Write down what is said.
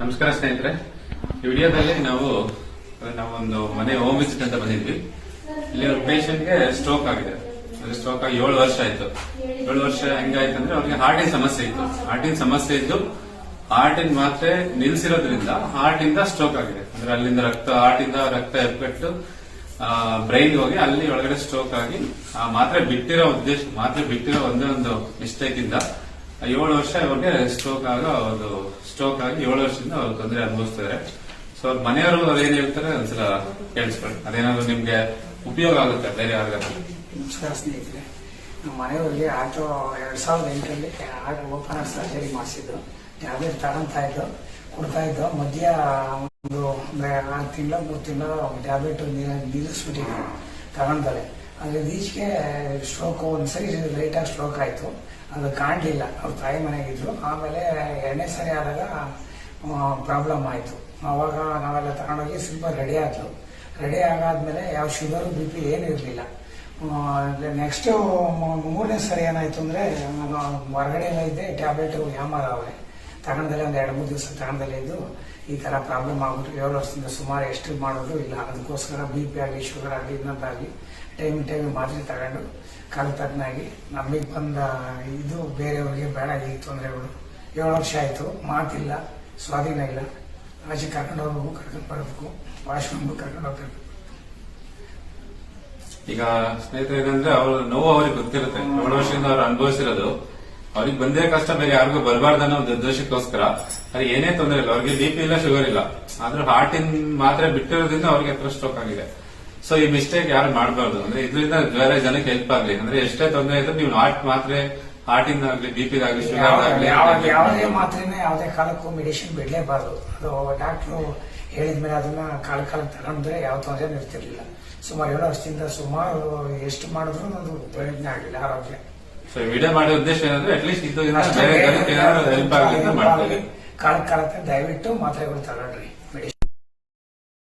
ನಮಸ್ಕಾರ ಸ್ನೇಹಿತರೆ, ಈ ವಿಡಿಯೋದಲ್ಲಿ ನಾವೊಂದು ಮನೆ ಹೋಮ್ ವಿಸಿಟ್ ಅಂತ ಬಂದಿದ್ವಿ. ಇಲ್ಲಿ ಒಂದು ಪೇಷಂಟ್ಗೆ ಸ್ಟ್ರೋಕ್ ಆಗಿದೆ. ಸ್ಟ್ರೋಕ್ ಆಗಿ 7 ವರ್ಷ ಆಯ್ತು. 7 ವರ್ಷ ಹೆಂಗಾಯ್ತು ಅಂದ್ರೆ ಅವ್ರಿಗೆ ಹಾರ್ಟಿನ ಸಮಸ್ಯೆ ಇದ್ದು ಹಾರ್ಟಿನ ಮಾತ್ರೆ ನಿಲ್ಸಿರೋದ್ರಿಂದ ಹಾರ್ಟ್ ಇಂದ ಸ್ಟ್ರೋಕ್ ಆಗಿದೆ. ಅಂದ್ರೆ ಅಲ್ಲಿಂದ ಹಾರ್ಟ್ ಇಂದ ರಕ್ತ ಎಪ್ಪಟ್ಟು ಬ್ರೈನ್ ಹೋಗಿ ಅಲ್ಲಿ ಒಳಗಡೆ ಸ್ಟ್ರೋಕ್ ಆಗಿ ಆ ಮಾತ್ರೆ ಬಿಟ್ಟಿರೋ ಒಂದೇ ಒಂದು ಮಿಸ್ಟೇಕ್ ಇಂದ 7 ವರ್ಷ ಅವ್ರಿಗೆ ಸ್ಟ್ರೋಕ್ ಆಗಿ 7 ವರ್ಷದಿಂದ ಅವ್ರು ತೊಂದರೆ ಅನುಭವಿಸ್ತಾರೆ. ಸೊ ಅವ್ರ ಮನೆಯವರು ಅವ್ರು ಏನ್ ಹೇಳ್ತಾರೆ ಒಂದ್ಸಲ ಕೇಳಿಸ್ಕೊಳ್ಳಿ, ಅದೇನಾದ್ರು ನಿಮ್ಗೆ ಉಪಯೋಗ ಆಗುತ್ತೆ ಬೇರೆ ಯಾರಿಗಾದ್ರು. ನಮಸ್ಕಾರ ಸ್ನೇಹಿತರೆ, ನಮ್ಮ ಮನೆಯವರಿಗೆ 2008ರಲ್ಲಿ ಓಪನ್ ಹಾರ್ಟ್ ಸರ್ಜರಿ ಮಾಡಿಸಿದ್ರು. ಟ್ಯಾಬ್ಲೆಟ್ ಕೊಡ್ತಾ ಇದ್ದು ಮಧ್ಯ ಒಂದು 4 ತಿಂಗಳು 3 ತಿಂಗಳು ಟ್ಯಾಬ್ಲೆಟ್ ನಿಲ್ಲಿಸ್ಬಿಟ್ಟಿದ್ರು ತಗೊಂಡಲೆ. ಅದ್ರ ಈಚೆಗೆ ಸ್ಟ್ರೋಕ್ ಒಂದ್ಸರಿ ಲೈಟಾಗಿ ಸ್ಟ್ರೋಕ್ ಆಯ್ತು. ಅದು ಕಾಣಲಿಲ್ಲ, ಅವ್ರ ತಾಯಿ ಮನೆಗಿದ್ರು. ಆಮೇಲೆ 2ನೇ ಸರಿ ಆದಾಗ ಪ್ರಾಬ್ಲಮ್ ಆಯ್ತು. ಅವಾಗ ನಾವೆಲ್ಲ ತಗೊಂಡೋಗಿ ಸ್ವಲ್ಪ ರೆಡಿ ಆಗಾದ್ಮೇಲೆ ಯಾವ ಶುಗರು BP ಏನು ಇರಲಿಲ್ಲ. ನೆಕ್ಸ್ಟ್ 3ನೇ ಸರಿ ಏನಾಯ್ತು ಅಂದ್ರೆ ಹೊರಗಡೆ ಇದ್ದೆ ಟ್ಯಾಬ್ಲೆಟ್ ಯಾಮಾರವ್ರೆ ತಗೊಂಡಲ್ಲೇ ಒಂದು 2-3 ದಿವಸ ತಗೊಂಡಲ್ಲೇ ಇದ್ದು ಈ ತರ ಪ್ರಾಬ್ಲಮ್ ಆಗ್ಬಿಟ್ಟು 7 ವರ್ಷದಿಂದ ಸುಮಾರು ಎಷ್ಟು ಮಾಡೋದು ಇಲ್ಲ. ಅದಕ್ಕೋಸ್ಕರ BP ಆಗಲಿ ಶುಗರ್ ಆಗಲಿ ಇನ್ನೊಂದಾಗಲಿ ಟೈಮ್ ಮಾತ್ರೆ ತಗೊಂಡು ಕಾಲತಜ್ಞಾಗಿ ನಮಗೆ ಬಂದ ಇದು ಬೇರೆಯವ್ರಿಗೆ ಬೇಡ ಈ ತೊಂದರೆಗಳು. 7 ವರ್ಷ ಆಯ್ತು, ಮಾತಿಲ್ಲ, ಸ್ವಾಧೀನ ಇಲ್ಲ. ಆಚೆ ಕರ್ಕೊಂಡು ಬರಬೇಕು, ವಾಶ್ರೂಮ್ಗೂ ಕರ್ಕೊಂಡು ಹೋಗ್ಬೇಕು. ಈಗ ಸ್ನೇಹಿತರೆ ಏನಂದ್ರೆ ನೋವು ಅವ್ರಿಗೆ ಗೊತ್ತಿರುತ್ತೆ. 7 ವರ್ಷದಿಂದ ಅವ್ರು ಅನುಭವಿಸಿರೋದು ಅವ್ರಿಗೆ ಬಂದೇ ಕಷ್ಟ ಬೇರೆ ಯಾರಿಗೂ ಬರಬಾರ್ದನ್ನೋ ಒಂದು ಉದ್ದೇಶಕ್ಕೋಸ್ಕರ ಅದು ಏನೇ ತೊಂದರೆ ಇಲ್ಲ. ಅವ್ರಿಗೆ BP ಇಲ್ಲ, ಶುಗರ್ ಇಲ್ಲ, ಆದ್ರೂ ಹಾರ್ಟಿನ ಮಾತ್ರೆ ಬಿಟ್ಟಿರೋದ್ರಿಂದ ಅವ್ರಿಗೆ ಹತ್ರ ಸ್ಟ್ರೋಕ್ ಆಗಿದೆ. ಸೊ ಈ ಮಿಸ್ಟೇಕ್ ಯಾರು ಮಾಡಬಾರ್ದು. ಅಂದ್ರೆ ಇದರಿಂದ ಬೇರೆ ಜನಕ್ಕೆ ಹೆಲ್ಪ್ ಆಗ್ಲಿ. ಅಂದ್ರೆ ಎಷ್ಟೇ ತೊಂದರೆ ಇದ್ರು ನೀವು ಹಾರ್ಟಿಂದ ಆಗ್ಲಿ, BP ದಾಗ್ಲಿ, ಶುಗರ್ ಆಗ್ಲಿ ಯಾವುದೇ ಮಾತ್ರೆನೇ ಯಾವುದೇ ಕಾಲಕ್ಕೂ ಮೆಡಿಸಿನ್ ಬಿಡ್ಲೇಬಾರ್ದು. ಅದು ಡಾಕ್ಟ್ರು ಹೇಳಿದ್ಮೇಲೆ ಅದನ್ನ ಕಾಲಕ್ಕೆ ತಗೊಂಡ್ರೆ ಯಾವ ತೊಂದರೆ ಇರ್ತಿರ್ಲಿಲ್ಲ. ಸುಮಾರು 7 ವರ್ಷದಿಂದ ಸುಮಾರು ಎಷ್ಟು ಮಾಡಿದ್ರು ಅದು ಪ್ರಯೋಜನ ಆಗಲಿಲ್ಲ ಆರೋಗ್ಯ. ಸೊ ವಿಡಿಯೋ ಮಾಡೋ ಉದ್ದೇಶ ಏನಂದ್ರೆ ಅಟ್ಲೀಸ್ಟ್ ಇದು ಹೆಲ್ಪ್ ಆಗಲಿ ಅಂತ ಮಾಡ್ತೀವಿ. ಕಾಲಕ್ಕೆ ದಯವಿಟ್ಟು ಮಾತ್ರೆಗಳು ತಗೊಳ್ರಿ.